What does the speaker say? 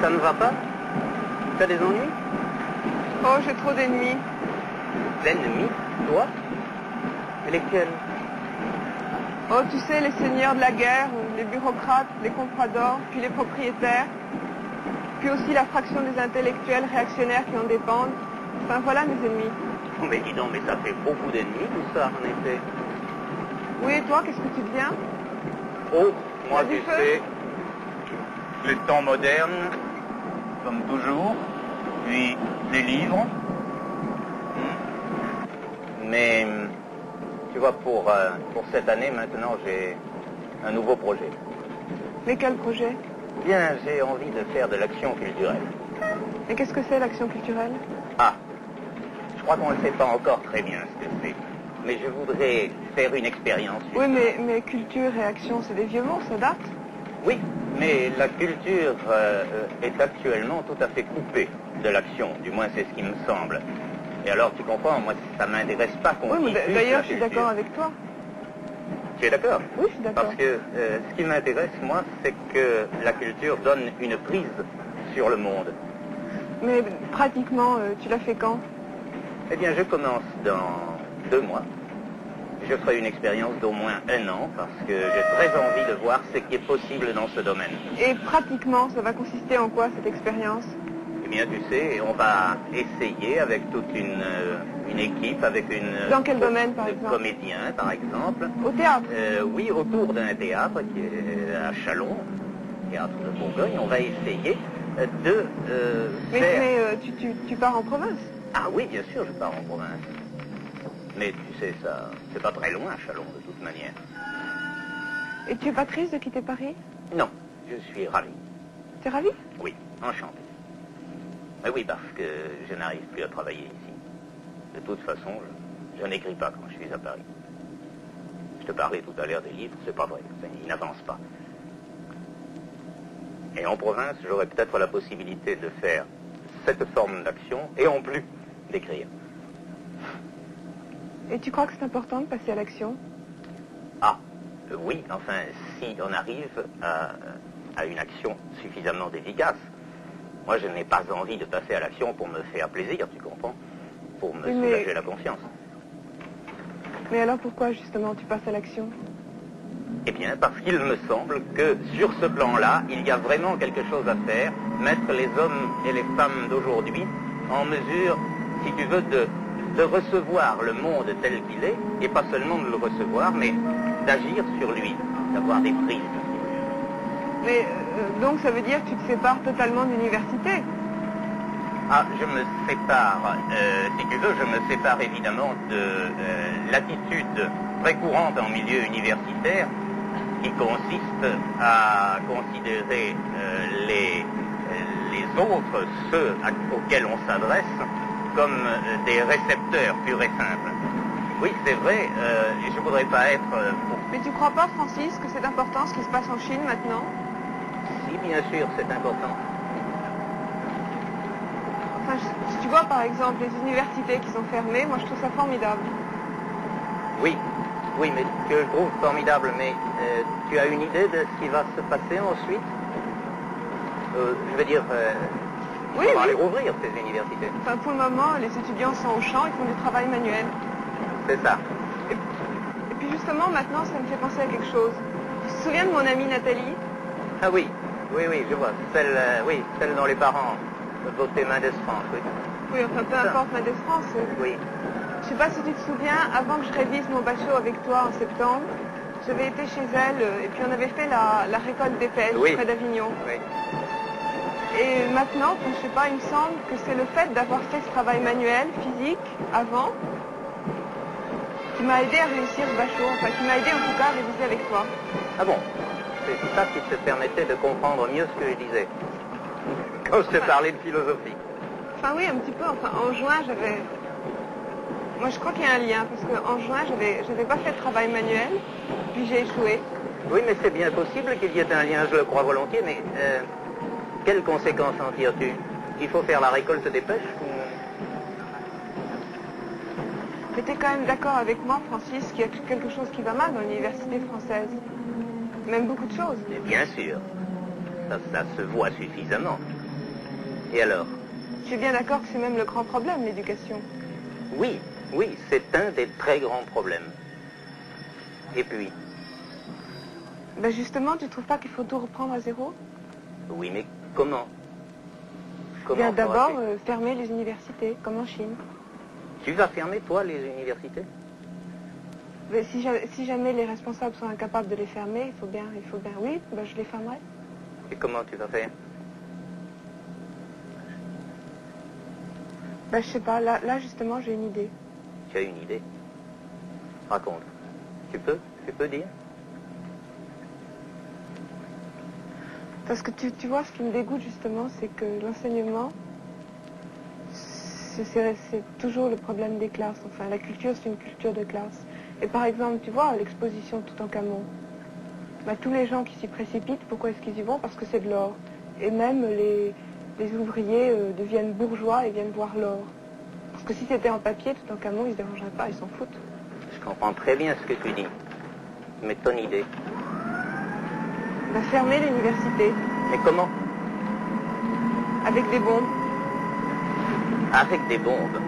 Ça ne va pas? Tu as des ennuis? Oh, j'ai trop d'ennemis. D'ennemis? Toi? Et lesquels? Oh, tu sais, les seigneurs de la guerre, les bureaucrates, les compradors, puis les propriétaires, puis aussi la fraction des intellectuels réactionnaires qui en dépendent. Enfin, voilà mes ennemis. Oh, mais dis donc, mais ça fait beaucoup d'ennemis tout ça, en effet. Oui, et toi, qu'est-ce que tu deviens? Oh, moi, T'as du tu feu? sais, les temps modernes, comme toujours, puis des livres. Mais, tu vois, pour cette année, maintenant, j'ai un nouveau projet. Mais quel projet? Bien, j'ai envie de faire de l'action culturelle. Et qu'est-ce que c'est l'action culturelle? Ah, je crois qu'on ne sait pas encore très bien ce que c'est. Mais je voudrais faire une expérience. Oui, mais culture et action, c'est des vieux mots, ça date? Oui, mais la culture est actuellement tout à fait coupée de l'action. Du moins, c'est ce qui me semble. Et alors, tu comprends, moi, ça m'intéresse pas qu'on Oui, mais d'ailleurs, je suis d'accord avec toi. Tu es d'accord? Oui, je suis d'accord. Parce que ce qui m'intéresse, moi, c'est que la culture donne une prise sur le monde. Mais pratiquement, tu l'as fait quand? Eh bien, je commence dans 2 mois. Je ferai une expérience d'au moins 1 an parce que j'ai très envie de voir ce qui est possible dans ce domaine. Et pratiquement, ça va consister en quoi, cette expérience? Eh bien, tu sais, on va essayer avec toute une équipe, avec une... Dans quel domaine, par exemple? Comédiens, par exemple. Au théâtre? Oui, autour d'un théâtre qui est à Châlons, théâtre de Bourgogne. On va essayer de faire... Mais tu pars en province? Ah oui, bien sûr, je pars en province. Mais tu sais, ça, c'est pas très loin, Châlons, de toute manière. Et tu es pas triste de quitter Paris? Non, je suis ravi. Tu es ravi? Oui, enchanté. Mais oui, parce que je n'arrive plus à travailler ici. De toute façon, je n'écris pas quand je suis à Paris. Je te parlais tout à l'heure des livres, c'est pas vrai, ils n'avancent pas. Et en province, j'aurais peut-être la possibilité de faire cette forme d'action, et en plus, d'écrire. Et tu crois que c'est important de passer à l'action? Ah, oui, enfin, si on arrive à une action suffisamment efficace. Moi, je n'ai pas envie de passer à l'action pour me faire plaisir, tu comprends? Pour me soulager la conscience. Mais alors pourquoi, justement, tu passes à l'action? Eh bien, parce qu'il me semble que sur ce plan-là, il y a vraiment quelque chose à faire, mettre les hommes et les femmes d'aujourd'hui en mesure, si tu veux, de recevoir le monde tel qu'il est, et pas seulement de le recevoir, mais d'agir sur lui, d'avoir des prises. Mais donc ça veut dire que tu te sépares totalement de l'université? Ah, je me sépare, si tu veux, je me sépare évidemment de l'attitude très courante en milieu universitaire qui consiste à considérer les autres, ceux auxquels on s'adresse, comme des récepteurs purs et simples. Oui, c'est vrai, je ne voudrais pas être... Mais tu crois pas, Francis, que c'est important ce qui se passe en Chine maintenant? Si, bien sûr, c'est important. Enfin, si tu vois, par exemple, les universités qui sont fermées, moi je trouve ça formidable. Oui, oui, mais que je trouve formidable, mais tu as une idée de ce qui va se passer ensuite? Je veux dire, oui, on va oui. les rouvrir, ces universités. Enfin, pour le moment, les étudiants sont au champ, ils font du travail manuel. C'est ça. Et puis justement, maintenant, ça me fait penser à quelque chose. Tu te souviens de mon amie Nathalie? Ah oui, oui, oui, je vois. Celle dont les parents votaient Mendes France, oui. Oui, enfin, peu importe Mendes France. Oui. Je sais pas si tu te souviens, avant que je révise mon bachot avec toi en septembre, j'avais été chez elle et puis on avait fait la récolte des pêches près d'Avignon. Oui. Et maintenant, je sais pas, il me semble que c'est le fait d'avoir fait ce travail manuel, physique, avant, qui m'a aidé à réussir ce bachot, enfin qui m'a aidé en tout cas à réviser avec toi. Ah bon? C'est ça qui te permettait de comprendre mieux ce que je disais. Quand je te parlais de philosophie. Enfin oui, un petit peu. Enfin, en juin, j'avais... Moi, je crois qu'il y a un lien, parce qu'en juin, j'avais pas fait de travail manuel, puis j'ai échoué. Oui, mais c'est bien possible qu'il y ait un lien, je le crois volontiers, mais quelles conséquences en tires-tu? Il faut faire la récolte des pêches ou... Mais t'es quand même d'accord avec moi, Francis, qu'il y a quelque chose qui va mal dans l'université française? Même beaucoup de choses. Mais bien sûr. Ça se voit suffisamment. Et alors? Je suis bien d'accord que c'est même le grand problème, l'éducation. Oui, oui, c'est un des très grands problèmes. Et puis? Ben justement, tu trouves pas qu'il faut tout reprendre à zéro? Oui, mais comment? Bien d'abord, feras-tu? fermer les universités, comme en Chine. Tu vas fermer, toi, les universités? Mais si jamais les responsables sont incapables de les fermer, il faut bien, oui, ben je les fermerai. Et comment tu vas faire? Ben je sais pas, là justement, j'ai une idée. Tu as une idée? Raconte. Tu peux dire? Parce que tu vois, ce qui me dégoûte justement, c'est que l'enseignement, c'est toujours le problème des classes. Enfin, la culture, c'est une culture de classe. Et par exemple, tu vois, l'exposition Toutankhamon, bah, tous les gens qui s'y précipitent, pourquoi est-ce qu'ils y vont? Parce que c'est de l'or. Et même les ouvriers deviennent bourgeois et viennent voir l'or. Parce que si c'était en papier, Toutankhamon, ils se dérangeraient pas, ils s'en foutent. Je comprends très bien ce que tu dis. Mais ton idée? Bah, fermer l'université Mais comment? avec des bombes. Avec des bombes.